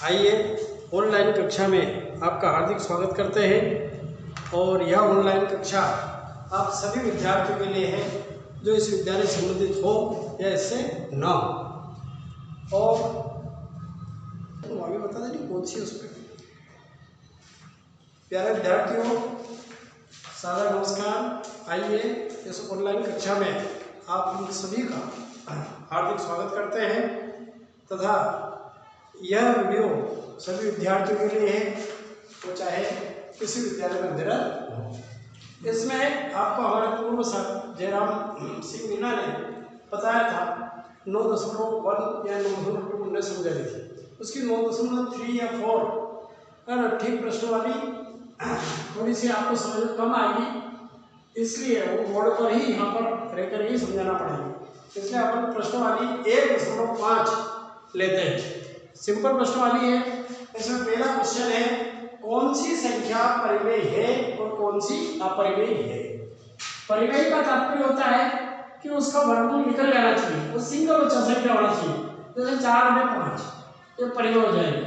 आइए ऑनलाइन कक्षा में आपका हार्दिक स्वागत करते हैं। और यह ऑनलाइन कक्षा आप सभी विद्यार्थियों के लिए है जो इस विद्यालय से संबंधित हो या इससे ना हो। और तो आगे बता दें कौन सी उस पर। प्यारे विद्यार्थियों, सादर नमस्कार। आइए इस ऑनलाइन कक्षा में आप हम सभी का हार्दिक स्वागत करते हैं तथा यह वीडियो सभी विद्यार्थियों के लिए है, तो चाहे किसी विद्यालय में अध्ययनरत हो। इसमें आपको हमारे पूर्व सर जयराम सिंह मीना ने बताया था 9.1 या 9.2 हमने समझा दी थी। उसकी 9.3 या 4 है ना, ठीक प्रश्न वाली थोड़ी सी आपको समझ कम आएगी, इसलिए वो बोर्ड पर ही यहाँ पर रहकर ही समझाना पड़ेगा। इसलिए अपन प्रश्न वाली 1.5 लेते हैं। सिंपल प्रश्न वाली है। इसमें पहला क्वेश्चन है, कौन सी संख्या परिमेय है और कौन सी अपरिमेय है। परिमेय का तात्पर्य होता है कि उसका वर्गमूल निकल जाना चाहिए, वो सिंगल बच्चा संख्या होना चाहिए। जैसे 4/5 ये परिमेय हो जाएगा,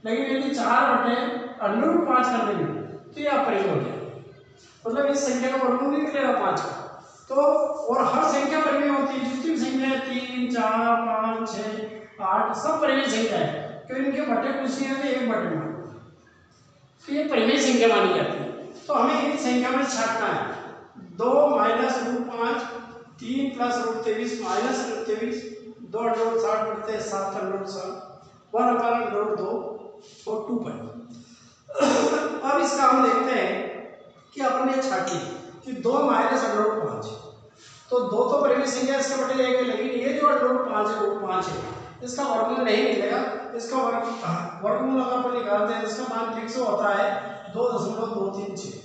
लेकिन यदि 4/√5 कर देंगे तो ये अपरिमेय हो जाएगा। मतलब इस संख्या का वर्गमूल नहीं निकलेगा 5 का। तो और हर संख्या परिमेय होती है, जितनी संख्या है 3, 4, 5, 6, 8 सब परिमेय संख्या है, क्योंकि इनके बटे कुछ नहीं होते, 1/2 तो ये परिमेय संख्या मानी जाती है। तो हमें इन संख्या में छांटना है। 2 - √5, 3 + √23 - √23, 2/60 बढ़ते 7/60, 1/√2 और 2π। अब इसका हम देखते हैं कि अपने छाटी कि 2 - √5, तो 2 तो परिमेय संख्या इसके बटे जाएगी, लेकिन ये जो √5 है वो 5 है, इसका वर्गमूल नहीं मिलेगा। इसका वर्गमूल अगर अपन निकालते हैं इसका मान फिक्स होता है 2.236।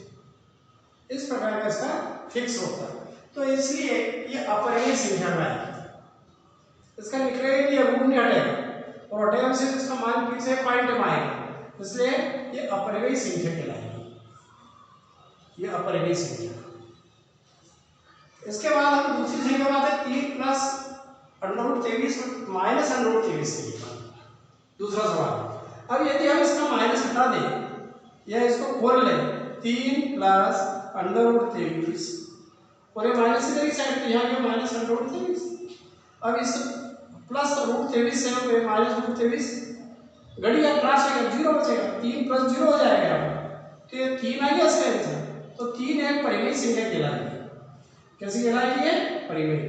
इस प्रकार का इसका फिक्स होता है, तो इसलिए ये अपरिमेय संख्या में है। इसका निकलेगा नहीं, रूट नहीं हटेगा, और हटेगा से इसका मान फिक्स है, पॉइंट में आएगा, इसलिए ये अपरिमेय संख्या कहलाएगी। ये अपरिमेय संख्या। इसके बाद हम दूसरी संख्या बात है 3 + √23 -√23 की। दूसरा सवाल, अब यदि हम इसका माइनस हटा दें या इसको खोल लें, 3 + √23 और ये माइनस इधर की साइड पे, यहाँ गया -√23। अब इस प्लस √23 से -√23 घड़ी या क्रॉस हो गया, 0 बचेगा, 3 + 0 हो जाएगा। तो ये 3 आ गया इसका आंसर। तो 3 एक परिमेय संख्या कहलाएगी। कैसी कहलाएगी ये? परिमेय,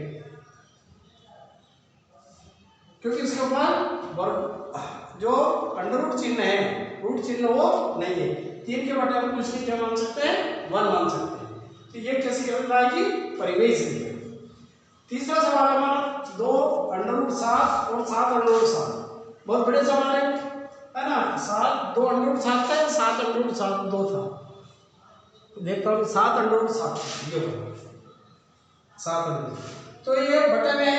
क्योंकि इसके ऊपर वर्ग जो अंडर चिन्ह है, रूट चिन्ह वो नहीं है। 3 के बटे हम कुछ नहीं क्या मान सकते हैं, 1 मान सकते हैं। तो ये कैसी कहलाएगी? परिमेय संख्या। तीसरा सवाल हमारा 2√7 और 7√7, बहुत बड़े सवाल है ना। 2√7 था, 7√7 2 था। देखता हूँ 7√7 ये 7, तो ये बटे में है,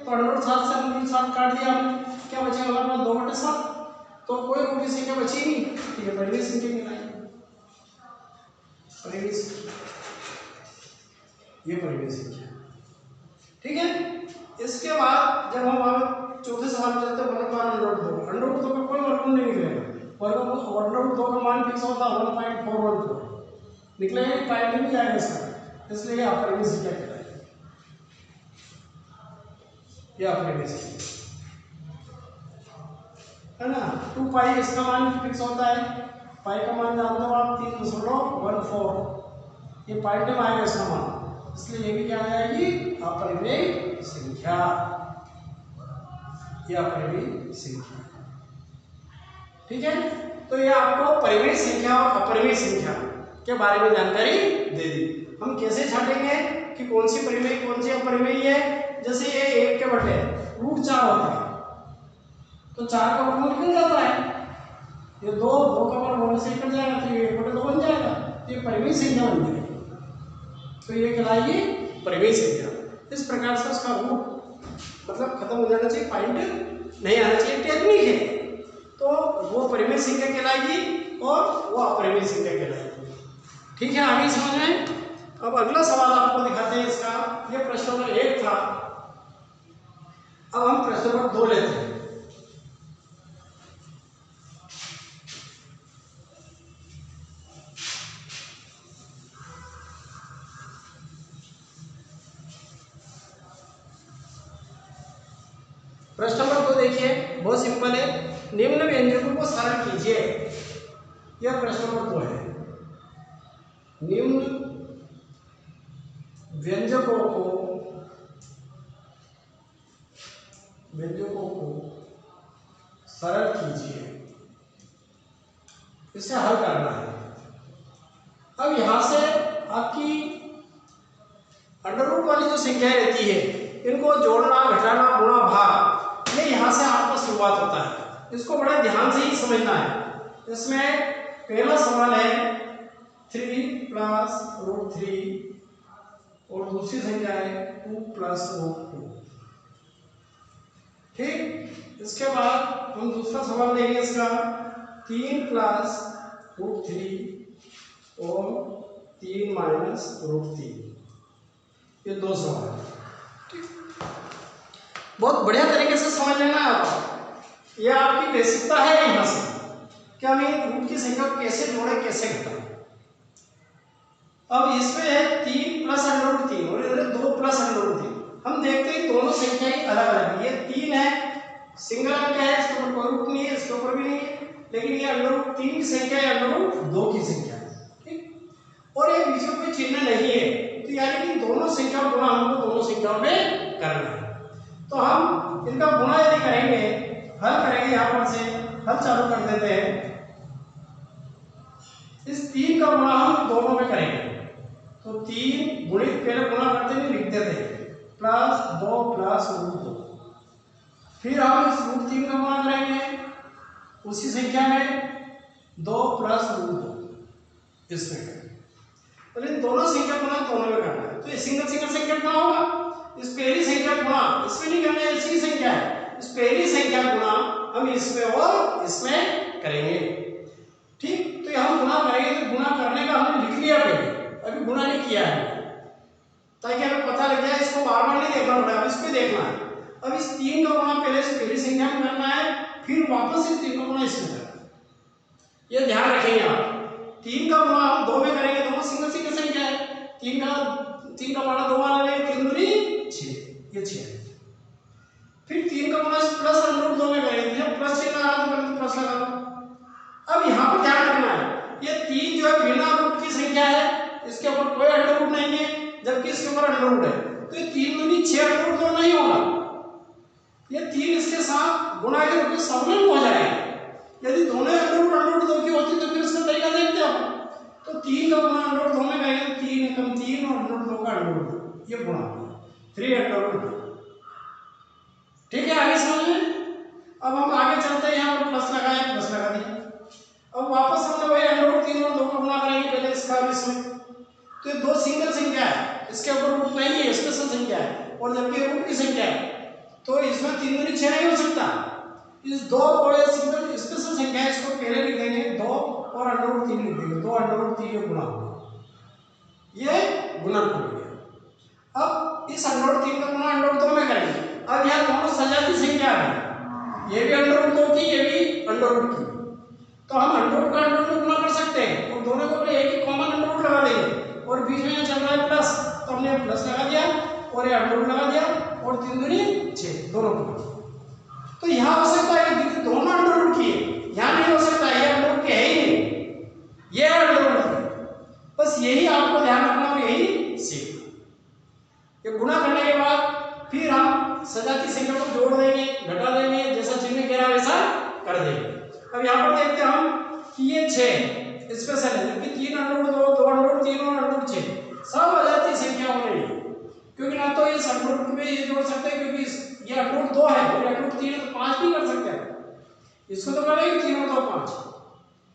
तो √7 से √7 काट दिया हमने, क्या बचेगा हमारे पास 2/7। तो कोई रूट की संख्या बची नहीं, ठीक है, परिमेय संख्या कहलाएगी। परिमेय संख्या, ये परिमेय संख्या, ठीक है। इसके बाद जब हम चौथे सवाल में जाते हैं, √2 का कोई वर्गमूल नहीं निकलेगा। √2 का मान फिक्स होता है 1.414, निकलेगा नहीं, पॉइंट में जाएगा इसका, इसलिए अपरिमेय संख्या कहलाएगी। ये अपरिमेय संख्या है ना। 2π इसका मान फिक्स होता है, पाई का मान जानते हो आप 3.14, ये पॉइंट में आएगा इसका मान, इसलिए ये भी क्या आ जाएगी? अपरिमेय संख्या। ये अपरिमेय संख्या, ठीक है। तो ये आपको परिमेय संख्या और अपरिमेय संख्या के बारे में जानकारी दे दी। हम कैसे छांटेंगे कि कौन सी परिमेय कौन सी अपरिमेय है। जैसे ये 1 के बटे √4 होता है, तो 4 का वर्गमूल निकल जाता है, ये 2 का वर्गमूल से निकल जाएगा, तो ये 1/2 बन जाएगा, तो ये परिमेय संख्या बन जाएगी। तो ये कहलाएगी परिमेय संख्या। इस प्रकार से उसका रूट मतलब खत्म हो जाना चाहिए, पॉइंट नहीं आना चाहिए, टेक्निक है, तो वो परिमेय संख्या कहलाएगी और वो अपरिमेय संख्या कहलाएगी। ठीक है, आगे समझ में। अब अगला सवाल आपको दिखाते हैं इसका। ये प्रश्न नंबर 1 था, अब हम प्रश्न नंबर 2 लेते हैं। प्रश्न नंबर 2 देखिए, बहुत सिंपल है। निम्न व्यंजकों को सरल कीजिए। यह प्रश्न नंबर 2 है। निम्न व्यंजकों को सरल कीजिए, इसे हल करना है। अब यहां से आपकी अंडर रूट वाली जो संख्याएं रहती है, इनको जोड़ना, घटाना, गुणा, भाग, ये यहां से आपका शुरुआत होता है। इसको बड़े ध्यान से ही समझना है। इसमें पहला सवाल है 3 प्लस रूट 3 और दूसरी संख्या है 2 प्लस रूट 2। ठीक, इसके बाद हम दूसरा सवाल लेंगे इसका 3 प्लस रूट 3 और 3 माइनस रूट 3। ये 2 सवाल है। बहुत बढ़िया तरीके से समझ लेना है आपको। ये आपकी बेसिकता है यहां से कि हम एक रूट की संख्या को कैसे जोड़े, कैसे घटाएं। अब इसमें है 3 प्लस अंडर रूट 3 और इधर 2 प्लस अंडर रूट 3। हम देखते हैं दोनों संख्याएं अलग अलग है। ये 3 है, सिंगल अंक है, इसके ऊपर कोई रूट नहीं है, इसके ऊपर भी नहीं है, लेकिन ये अंडर रूट 3 की संख्या है, अंडर रूट 2 की संख्या है। ठीक, और ये बीच में कोई चिन्ह नहीं है, तो यानी कि दोनों संख्याओं गुणा हमको दोनों संख्याओं में करना है। तो हम इनका गुणा यदि करेंगे, हल करेंगे, यहां पर से हल चालू कर देते हैं। इस 3 का गुणा हम दोनों में करेंगे, तो 3 गुणित पहले गुणा करते हुए लिख देते हैं प्लस 2 प्लस रूट 2। फिर हम इस रूट 3 का गुणा करेंगे उसी संख्या में 2 प्लस रूट 2 इसमें करेंगे। तो इन दोनों संख्या गुणा दोनों में करना है। तो ये सिंगल संख्या गुणा होगा। इस पहली संख्या गुणा इसमें नहीं करना है, ऐसी संख्या है, इस पहली संख्या गुणा हम इसमें और इसमें करेंगे। ठीक, तो हम गुणा करेंगे, तो गुणा करने का हमने लिख लिया पहले, अभी गुणा नहीं किया है, ताकि हमें पता लग जाए। इसको बार बार नहीं देखना पड़ेगा, इस पे देखना है। अब इस 3 का गुणा पहले से पहली संख्या में करना है, फिर वापस इस 3 का गुणा इसमें करना है। ये ध्यान रखेंगे आप। 3 का गुणा हम 2 में करेंगे, दोनों सिंगल संख्या है। 3 का बड़ा 2 वाला लेंगे, 3 दूनी 6, ये 6 है। फिर 3 का गुणा प्लस अंडर रूट 2 में करेंगे, प्लस चिन्ह आ रहा है तो प्लस लगा दो। अब यहाँ पर ध्यान रखना है, ये 3 जो है बिना रूट की संख्या है, इसके ऊपर कोई अंडर रूट नहीं है, जबकि इसके ऊपर अंडर रूट है, तो ये 3 दूनी 6 अंडर रूट 2 नहीं होगा। ये 3 इसके साथ गुणा के रूप में समूह हो जाएगा। यदि दोनों अंडर रूट 2 की होती तो फिर इसका तरीका देखते हो। तो 3 का गुणा अंडर रूट 2 में करेंगे, 3 एकम 3 और अंडर रूट 2 का अंडर रूट 2, ये गुणा 3 अंडर रूट 2। ठीक है, आगे समझिए। अब हम आगे चलते हैं, यहाँ पर प्लस लगाए, प्लस लगा दिया। अब वापस हमने वही अंडर रूट 3 और 2 का गुणा करेंगे, पहले इसका और इसमें। तो ये 2 सिंगल संख्या है, इसके ऊपर रूट नहीं है, स्पेशल संख्या है, और जबकि रूट की संख्या है, तो इसमें 3 दूनी 6 नहीं हो सकता। इस 2 को ये सिंगल स्पेशल संख्या है, इसको पहले लिख देंगे 2 और अंडर रूट 3 लिख देंगे, 2 अंडर रूट 3 गुणा होगा, ये गुणनफल हो गया। अब इस अंडर रूट 3 का गुणा अंडर रूट 2 में करेंगे। अब यहाँ दोनों सजाती संख्या है, ये भी अंडर रूट 2 की, ये भी अंडर रूट की, तो हम अंडर रूट का अंडर रूट गुणा कर सकते हैं और दोनों को एक ही कॉमन अंडर रूट लगा देंगे। और बीच में चल रहा है प्लस, तो हमने प्लस लगा दिया और ये अंडर रूट लगा दिया, और 3 दूनी 6 दोनों को। तो यहाँ हो सकता है कि दोनों अंडर रूट की है, यहाँ नहीं हो सकता, ये अंडर रूट की है ही नहीं, ये अंडर रूट की। बस यही आपको ध्यान रखना और यही सीखना। ये गुणा करने के बाद फिर हम सजाती संख्या को जोड़ देंगे, घटा देंगे, जैसा चिन्ह कह रहा है वैसा कर देंगे। अब यहाँ पर देखते हैं हम कि ये 6 स्पेशल है, जबकि 3 अंडर रूट 2, 2 अंडर रूट 3 और अंडर रूट 6 सब अजाती संख्याओं में नहीं, क्योंकि ना तो इस अंडर रूट में ये जोड़ सकते हैं, क्योंकि ये अंडर रूट 2 है और अंडर रूट 3 है, तो 5 भी कर सकते हैं। इसको तो करेंगे 3 और 2 5,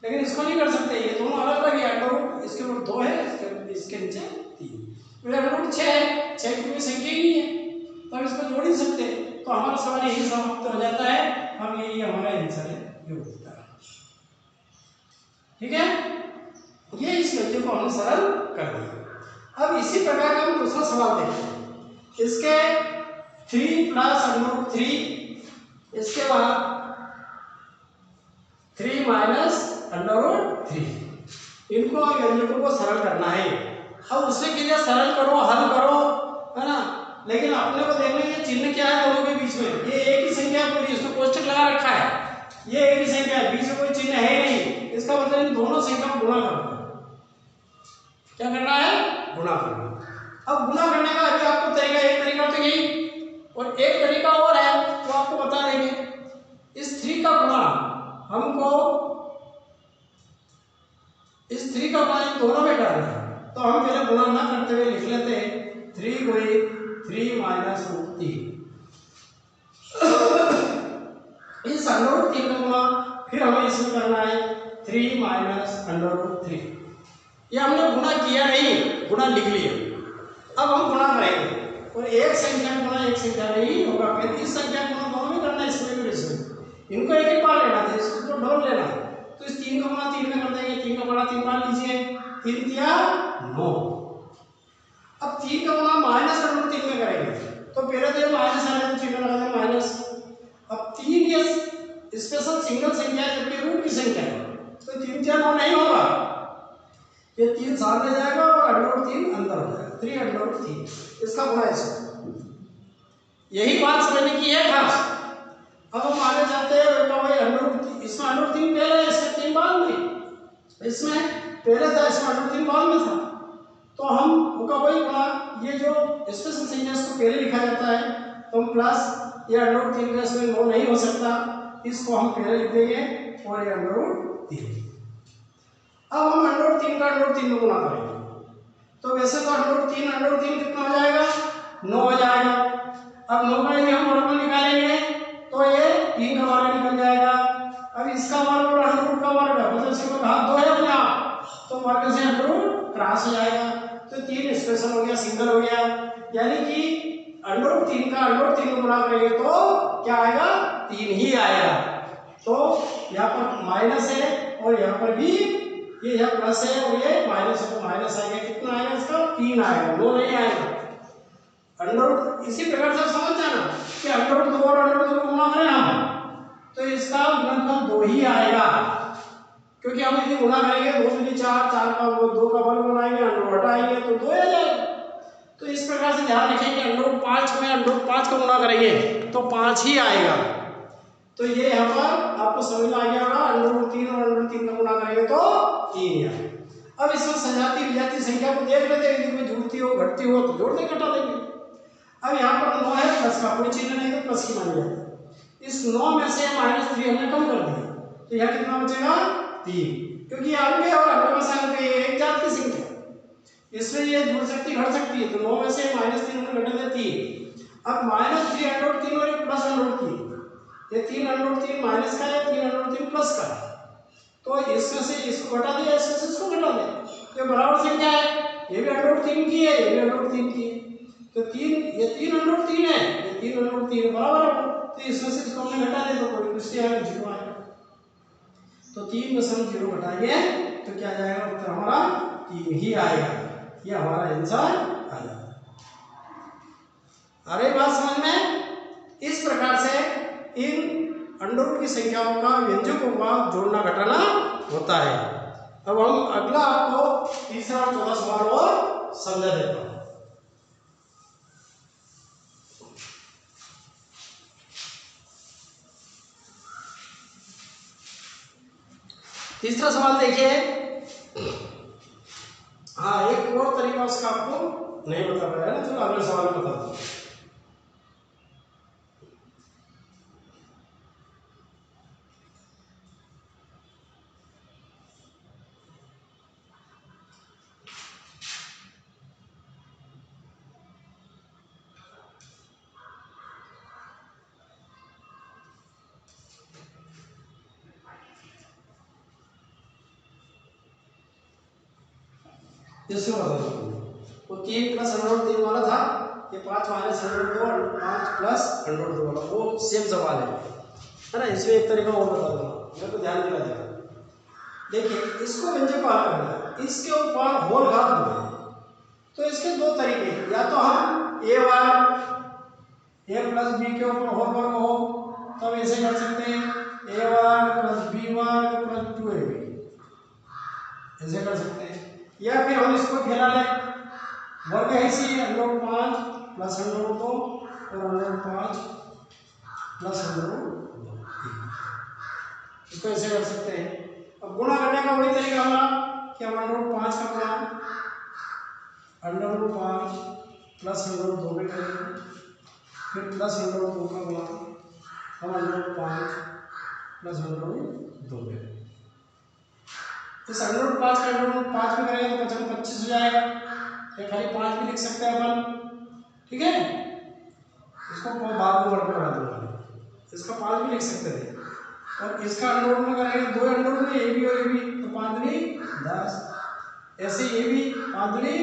लेकिन इसको नहीं कर सकते, ये दोनों अलग अलग है। अंडर रूट इसके ऊपर 2 है, इसके नीचे 3, तो अंडर रूट 6 है, 6 की कोई संख्या ही नहीं है, तो हम इसको जोड़ ही सकते। तो हमारा सवाल यही समाप्त हो जाता है, हम यही हमारा आंसर है, ये होता है। ठीक है, ये इस व्यंजक को हमने सरल कर दिया। अब इसी प्रकार का हम दूसरा सवाल देखते हैं। इसके 3 प्लस अंडर रूट 3, इसके बाद 3 माइनस अंडर रूट 3, इनको व्यंजकों को सरल करना है। अब उससे के लिए सरल करो, हल करो, है ना, लेकिन अपने को देखना ये चिन्ह क्या है दोनों के बीच में। ये एक ही संख्या पूरी, इसमें कोष्टक लगा रखा है, ये एक ही संख्या है, बीच में कोई चिन्ह है नहीं, इसका मतलब इन दोनों संख्या को गुणा करना है। क्या करना है? गुणा करना। अब गुणा करने का अभी आपको तरीका, एक तरीका तो यही और एक तरीका और है वो आपको बता देंगे। इस 3 का गुणा हमको, इस 3 का गुणा इन दोनों में करना है, तो हम पहले गुणा ना करते हुए लिख लेते हैं 3 गुणे 3 माइनस रूट 3। इस अंडर रूट 3 का गुणा फिर हमें इसमें करना है 3 माइनस अंडर रूट 3। ये हमने गुणा किया नहीं, गुणा लिख लिया। अब हम गुणा करेंगे और एक संख्या गुणा एक संख्या नहीं होगा, फिर इस संख्या गुणा दोनों में करना है, इसमें भी इसमें। इनको एक एक बार लेना था, इसको तो डबल लेना है, तो इस 3 का गुणा 3 में कर देंगे, 3 का गुणा 3 बार लीजिए, 3 दिया 9। अब 3 का गुणा माइनस अंडर रूट 3 में करेंगे, तो पहले तो ये माइनस आने तो चिन्ह लगा दें माइनस। अब 3 ये स्पेशल सिंगल संख्या है जबकि रूट की संख्या है, तो 3 4 9 नहीं होगा, ये 3 सामने जाएगा और अंडर रूट 3 अंदर हो जाएगा, 3 अंडर रूट 3 इसका गुणा इसका। यही बात समझने की है खास। अब हम आगे जाते हैं, बेटा भाई अंडर रूट, इसमें अंडर रूट 3 पहले है, इसमें 3 बाद में, इसमें पहले था, इसमें अंडर रूट 3 बाद में था, तो हम होगा वही गुणा, ये जो स्पेशल संख्या इसको पहले लिखा जाता है, तो हम प्लस ये अंडर रूट 3 का इसमें 9 नहीं हो सकता, इसको हम पहले लिख देंगे और ये अंडर रूट 3। अब हम अंडर रूट 3 का अंडर रूट 3 में गुणा करेंगे, तो वैसे तो अंडर रूट 3 कितना हो जाएगा? 9 हो जाएगा। अब 9 का यदि हम वर्ग निकालेंगे तो ये 3 का वर्ग निकल जाएगा। अब इसका वर्ग और अंडर रूट का वर्ग मतलब इसका घात 2 है अपने आप, तो वर्ग से अंडर रूट क्रॉस हो जाएगा, तो 3 स्पेशल हो गया, सिंगल हो गया, यानी कि अंडर रूट 3 का अंडर रूट 3 में गुणा करेंगे तो क्या आएगा? 3 ही आएगा। तो यहाँ पर माइनस है और यहाँ पर भी ये यहाँ प्लस है और ये माइनस है, तो माइनस आएगा, कितना आएगा इसका? 3 आएगा, 2 नहीं आएगा। अंडर रूट इसी प्रकार से समझ जाना कि अंडर रूट 2 और अंडर रूट 2 को गुणा करें हम, तो इसका गुणनफल 2 ही आएगा, क्योंकि हम यदि गुणा करेंगे 2 दूनी 4, 4 का 2 का वर्ग बनाएंगे, अंडर रूट हटाएंगे तो 2 आ जाएगा। तो इस प्रकार से ध्यान रखें कि अंडर रूट 5 में अंडर रूट 5 का गुणा करेंगे तो 5 ही आएगा। तो ये यहाँ पर आपको समझ में आ गया होगा, अंडर रूट 3 और अंडर रूट 3 का गुणा करेंगे तो 3 ही आएगा। अब इसमें सजाती विजाती संख्या को देख लेते हैं, यदि कोई जुड़ती हो घटती हो तो जोड़ दे घटा देंगे। अब यहाँ पर 9 है, प्लस का कोई चिन्ह नहीं तो प्लस ही मान लिया। इस 9 में से -3 हमने कम कर दिया, तो यहाँ कितना बचेगा? 3, क्योंकि ये अंक है और अंक में अंक है, एक जात की संख्या, इसमें ये जुड़ सकती घट सकती है, तो 9 में से -3 हमने घटा दिया 3। अब -3 अंडर रूट 3 और एक प्लस अंडर रूट 3, ये 3 अंडर रूट 3 माइनस का है, 3 अंडर रूट 3 प्लस का है, तो इसमें से इसको घटा दिया, इसमें से इसको घटा दिया, तो बराबर संख्या है, ये भी अंडर रूट 3 की है, ये भी अंडर रूट 3 की है, तो 3 ये 3 अंडर रूट 3 है, ये 3 अंडर रूट 3 बराबर है, तो इसमें से इसको हमने घटा दिया तो कोई कुछ आएगा 0 आएगा, तो 3 में से हम 0 घटाएंगे तो क्या जाएगा? उत्तर हमारा 3 ही आएगा, ये हमारा आंसर आ जाएगा। आ रही बात समझ में? इस प्रकार से इन अंडर रूट की संख्याओं का व्यंजकों का जोड़ना घटाना होता है। अब हम अगला आपको तीसरा और चौथा सवाल और समझा देता हूं। तीसरा सवाल देखिए, हाँ एक और तरीका उसका आपको नहीं बता पाया ना, चलो अगले सवाल में बता दूं। इसको बता दो, वो 3 प्लस अंडर रूट 3 वाला था, ये 5 माइनस अंडर रूट 2 और 5 प्लस अंडर रूट 2 वाला, वो सेम सवाल है ना। इसमें एक तरीका और बता दूंगा, मेरे को ध्यान दिला देगा। देखिए इसको व्यंजक को हल करना है, इसके ऊपर होल घात दो है, तो इसके दो तरीके, या तो हम a वर्ग a प्लस b के ऊपर होल वर्ग हो तब ऐसे कर सकते हैं, a वर्ग प्लस b वर्ग प्लस 2ab, ऐसे कर सकते हैं, या फिर हम इसको फैला लें, वर्ग है इसी under root 5 plus under root 2 और under root 5 plus under root 2। इसको ऐसे कर सकते हैं। अब गुणा करने का वही तरीका हमारा कि हम अंडर रूट 5 का गुणा under root 5 plus under root 2 में करेंगे, फिर प्लस अंडर रूट 2 का गुणा हम under root 5 plus under root 2 में। इस अंडर रूट 5 का अंडर रूट 5 में करेंगे तो 25 हो जाएगा, या खाली 5 भी लिख सकते हैं अपन, ठीक है। इसको बाद में वर्क करा दूंगा, इसका 5 भी लिख सकते थे। और इसका अंडर रूट में करेंगे, दो अंडर रूट में ए बी और ए बी, तो 5 दूनी 10, ऐसे ये भी 5 दूनी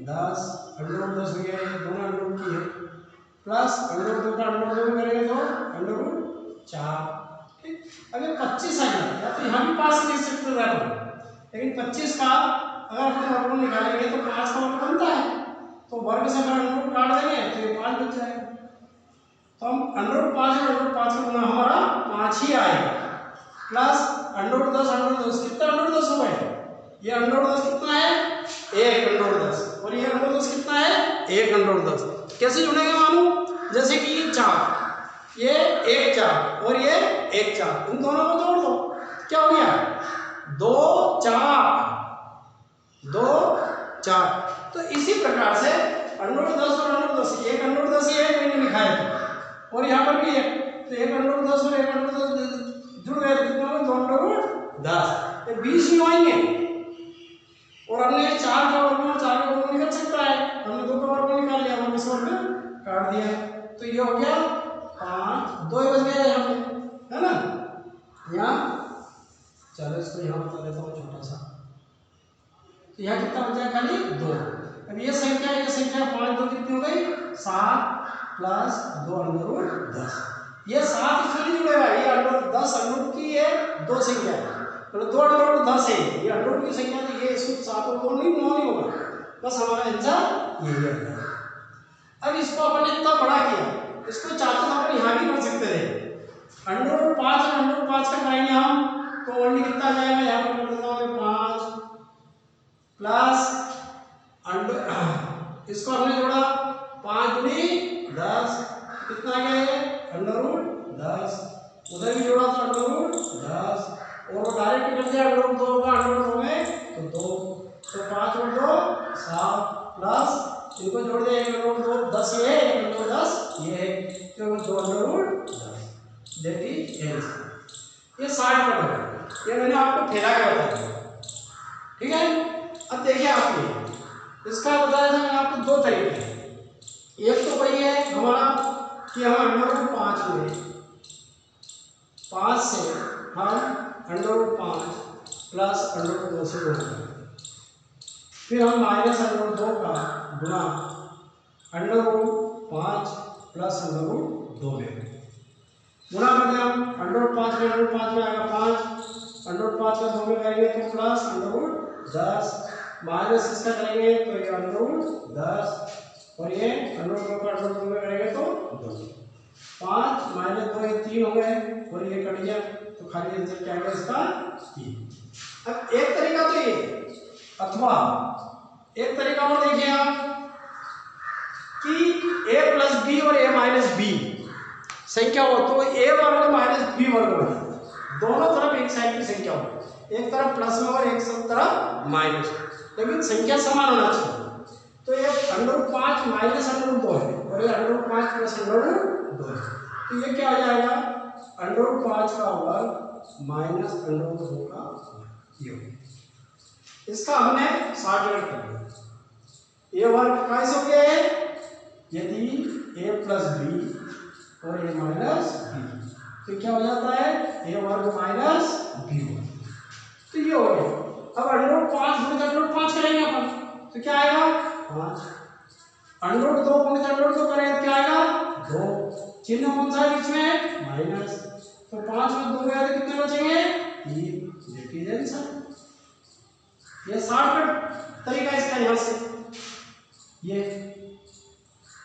10, अंडर रूट 10 हो गया, ये दोनों अंडर रूट की है, प्लस अंडर रूट 2 का अंडर रूट में करेंगे तो अंडर रूट 4, ठीक। अब ये 25 आएगा, या तो यहाँ भी 5 लिख सकते थे अपन, लेकिन 25 का अगर अपन वर्गमूल निकालेंगे तो 5 का वर्ग बनता है, तो वर्ग से अगर अंडर रूट काट देंगे तो ये 5 बच जाएगा। तो हम अंडर रूट 5 और अंडर रूट 5 का गुना हमारा 5 ही आएगा, plus under root 10 under root 10, कितना अंडर रूट 10 हो गए, ये अंडर रूट 10 कितना है 1 अंडर रूट 10, और ये अंडर रूट 10 कितना है 1 अंडर रूट 10। कैसे जुड़ेंगे मालूम, जैसे कि ये 4, ये 1 4 और ये 1 4, इन दोनों को जोड़ दो, क्या हो गया 2 4। तो इसी प्रकार से अंडर रूट 10 और अंडर रूट 10, एक अंडर रूट 10 ये है मैंने लिखा है, और यहाँ पर भी है, तो एक अंडर रूट 10 और एक अंडर रूट 10 जुड़ गए, कितना हो 2 अंडर रूट 10, ये 20 ही आएंगे। और हमने 4 का वर्गमूल 4 का वर्गमूल निकल सकता है, हमने 2 का वर्गमूल निकाल लिया, हमने इस वर्ग काट दिया, तो ये हो गया 5, 2 ही बच गया यहाँ पे, है ना। यहाँ चलो इसको यहाँ बता देता हूँ छोटा सा, तो यहाँ कितना बचा खाली 2। अब ये संख्या 5 2 कितनी हो गई 7 प्लस 2 अंडर रूट 10, ये 7 इसमें नहीं जुड़ेगा, ये अंडर रूट 10 अंडर रूट की है 2 संख्या है, तो 2 अंडर रूट 10 है, ये अंडर रूट की संख्या, तो ये इसमें 7 और 2 नहीं 9 नहीं होगा, बस हमारा आंसर यही है। अब इसको अपन इतना बड़ा किया, इसको चाहते तो अपन यहाँ भी कर सकते थे, अंडर रूट 5 और अंडर रूट 5 का करेंगे हम, तो ओनली कितना आ जाएगा, यहाँ पर कर देता हूँ 5 प्लस अंडर, इसको हमने जोड़ा 5 दूनी 10, कितना आ गया ये अंडर रूट 10, उधर भी जोड़ा था अंडर रूट 10, और वो डायरेक्ट निकल गया अंडर रूट 2 का अंडर रूट 2 में तो 2, तो 5 और 2 7 प्लस इनको जोड़ दिया 1 अंडर रूट 2 10 ये है, 1 अंडर रूट 10 ये है, तो 2 under root 10, that is answer. ये 60 का होगा, ये मैंने आपको ठहरा के बताया, ठीक है। अब देखिए आप इसका बताया था मैंने आपको 2 तरीके हैं, एक तो वही है हमारा कि हम अंडर रूट 5 में 5 से हम under root 5 plus under root 2 से गुणा करें, फिर हम माइनस अंडर रूट 2 का गुणा under root 5 plus under root 2 में गुणा करते हैं हम, अंडर रूट 5 में अंडर रूट 5 में आएगा 5, अंडर रूट 5 का 2 में करेंगे तो प्लस अंडर रूट 10, माइनस इसका करेंगे तो ये अंडर रूट 10, और ये अंडर रूट 2 का अंडर रूट 2 में करेंगे तो 2, 5 माइनस 2 ये 3 हो गए, और ये कट गया, तो खाली आंसर क्या आएगा इसका 3। अब एक तरीका तो ये, अथवा एक तरीका और देखिए आप कि a प्लस बी और a माइनस बी संख्या हो, तो a वर्ग माइनस b वर्ग बने, दोनों तरफ एक साइड की संख्या हो, एक तरफ प्लस में और एक तरफ माइनस, लेकिन संख्या समान होना चाहिए। तो ये under root 5 minus under root 2 है, और ये under root 5 plus under root 2 है, तो ये क्या आ जाएगा अंडर रूट 5 का वर्ग माइनस अंडर रूट 2 का वर्ग, इसका हमने शॉर्टकट कर दिया, ये वर्ग कैसे हो गया है, यदि a प्लस बी और a माइनस बी, तो क्या हो जाता है a वर्ग माइनस बी, तो ये हो गया। अब अंडर रूट 5 गुणित अंडर रूट 5 करेंगे अपन, तो क्या आएगा 5, अंडर रूट 2 गुणित अंडर रूट 2 करेंगे तो क्या आएगा 2, चिन्ह कौन सा है बीच में माइनस, तो 5 में 2 गया तो कितने बचेंगे 3, देखिए आंसर। ये शॉर्टकट तरीका इसका यहाँ से, ये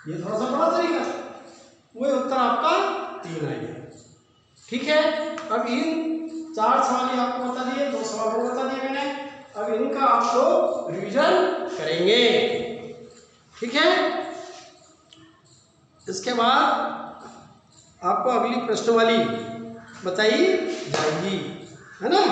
थोड़ा सा बड़ा तरीका, वही उत्तर आपका 3 आएगा, ठीक है। अब इन 4 सवाल आपको बता दिए, 2 सवाल और बता दिए मैंने, अब इनका आप लोग रिवीजन करेंगे, ठीक है। इसके बाद आपको अगली प्रश्नवाली बताई जाएगी, है ना।